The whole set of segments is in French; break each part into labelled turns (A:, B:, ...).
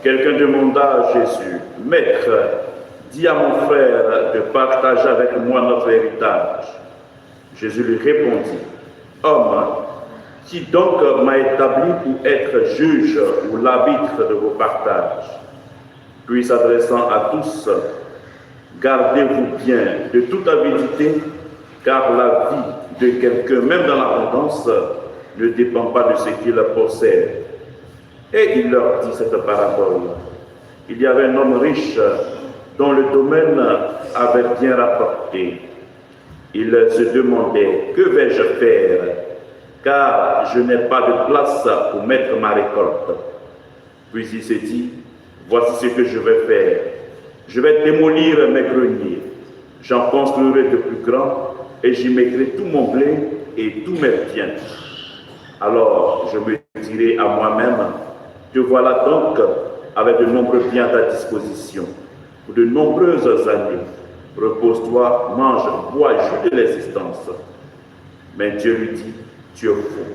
A: quelqu'un demanda à Jésus, « Maître, dis à mon frère de partager avec moi notre héritage. » Jésus lui répondit, « Homme, qui donc m'a établi pour être juge ou l'arbitre de vos partages ?» Puis s'adressant à tous, « Gardez-vous bien de toute avidité, car la vie de quelqu'un, même dans l'abondance, ne dépend pas de ce qu'il possède. » Et il leur dit cette parabole. Il y avait un homme riche dont le domaine avait bien rapporté. Il se demandait, que vais-je faire, car je n'ai pas de place pour mettre ma récolte. Puis il se dit, voici ce que je vais faire. Je vais démolir mes greniers, j'en construirai de plus grands et j'y mettrai tout mon blé et tous mes biens. Alors je me dirai à moi-même, te voilà donc avec de nombreux biens à ta disposition pour de nombreuses années. Repose-toi, mange, bois et jouis de l'existence. Mais Dieu lui dit, tu es fou.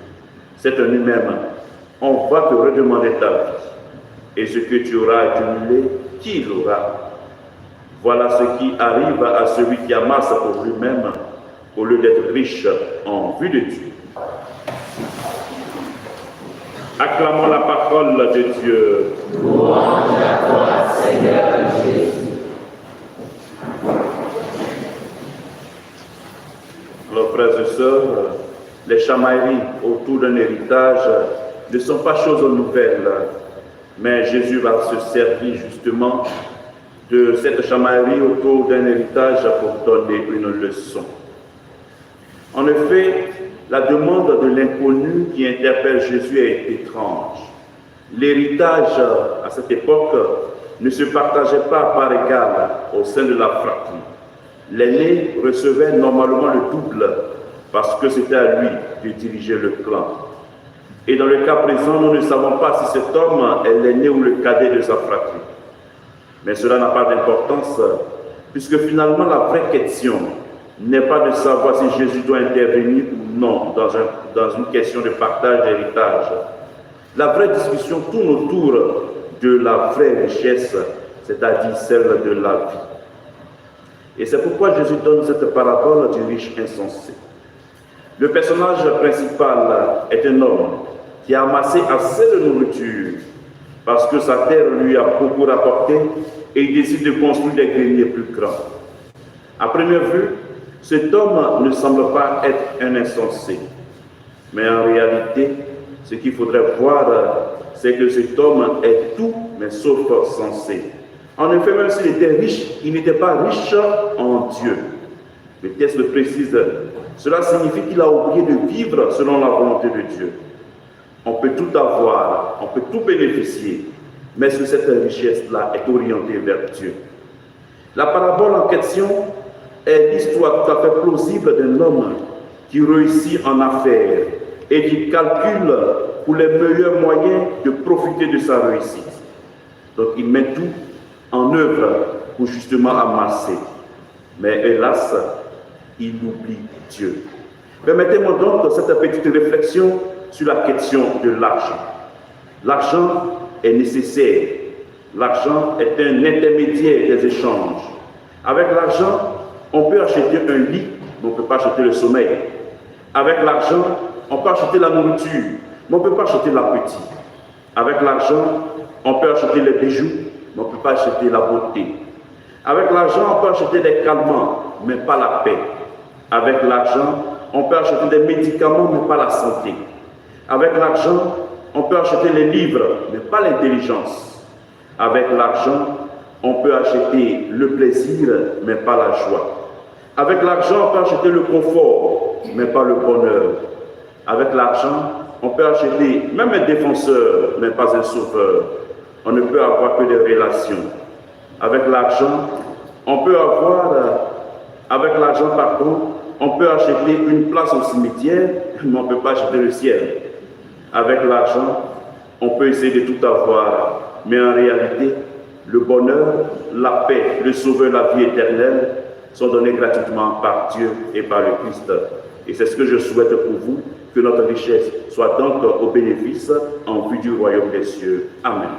A: Cette nuit même, on va te redemander ta vie. Et ce que tu auras accumulé, qui l'aura? Voilà ce qui arrive à celui qui amasse pour lui-même, au lieu d'être riche en vue de Dieu. Acclamons la parole de Dieu.
B: Louange à toi, Seigneur Jésus.
A: Alors, frères et sœurs, les chamailleries autour d'un héritage ne sont pas choses nouvelles, mais Jésus va se servir justement de cette chamaillerie autour d'un héritage pour donner une leçon. En effet, la demande de l'inconnu qui interpelle Jésus est étrange. L'héritage, à cette époque, ne se partageait pas par égal au sein de la fratrie. L'aîné recevait normalement le double parce que c'était à lui de diriger le clan. Et dans le cas présent, nous ne savons pas si cet homme est l'aîné ou le cadet de sa fratrie. Mais cela n'a pas d'importance, puisque finalement la vraie question n'est pas de savoir si Jésus doit intervenir ou non dans une question de partage d'héritage. La vraie discussion tourne autour de la vraie richesse, c'est-à-dire celle de la vie. Et c'est pourquoi Jésus donne cette parabole du riche insensé. Le personnage principal est un homme qui a amassé assez de nourriture parce que sa terre lui a beaucoup rapporté et il décide de construire des greniers plus grands. À première vue, cet homme ne semble pas être un insensé. Mais en réalité, ce qu'il faudrait voir, c'est que cet homme est tout, mais sauf sensé. En effet, même s'il était riche, il n'était pas riche en Dieu. Le texte le précise. Cela signifie qu'il a oublié de vivre selon la volonté de Dieu. On peut tout avoir, on peut tout bénéficier, mais est-ce que cette richesse-là est orientée vers Dieu? La parabole en question est l'histoire tout à fait plausible d'un homme qui réussit en affaires et qui calcule pour les meilleurs moyens de profiter de sa réussite. Donc il met tout en œuvre pour justement amasser. Mais hélas, il oublie Dieu. Permettez-moi donc cette petite réflexion sur la question de l'argent. L'argent est nécessaire. L'argent est un intermédiaire des échanges. Avec l'argent, on peut acheter un lit, mais on ne peut pas acheter le sommeil. Avec l'argent, on peut acheter la nourriture, mais on ne peut pas acheter l'appétit. Avec l'argent, on peut acheter les bijoux, mais on ne peut pas acheter la beauté. Avec l'argent, on peut acheter des calmants, mais pas la paix. Avec l'argent, on peut acheter des médicaments, mais pas la santé. Avec l'argent, on peut acheter les livres, mais pas l'intelligence. Avec l'argent, on peut acheter le plaisir, mais pas la joie. Avec l'argent, on peut acheter le confort, mais pas le bonheur. Avec l'argent, on peut acheter même un défenseur, mais pas un sauveur. On ne peut avoir que des relations. Avec l'argent, on peut acheter une place au cimetière, mais on ne peut pas acheter le ciel. Avec l'argent, on peut essayer de tout avoir, mais en réalité, le bonheur, la paix, le sauveur, la vie éternelle sont donnés gratuitement par Dieu et par le Christ. Et c'est ce que je souhaite pour vous, que notre richesse soit donc au bénéfice en vue du royaume des cieux. Amen.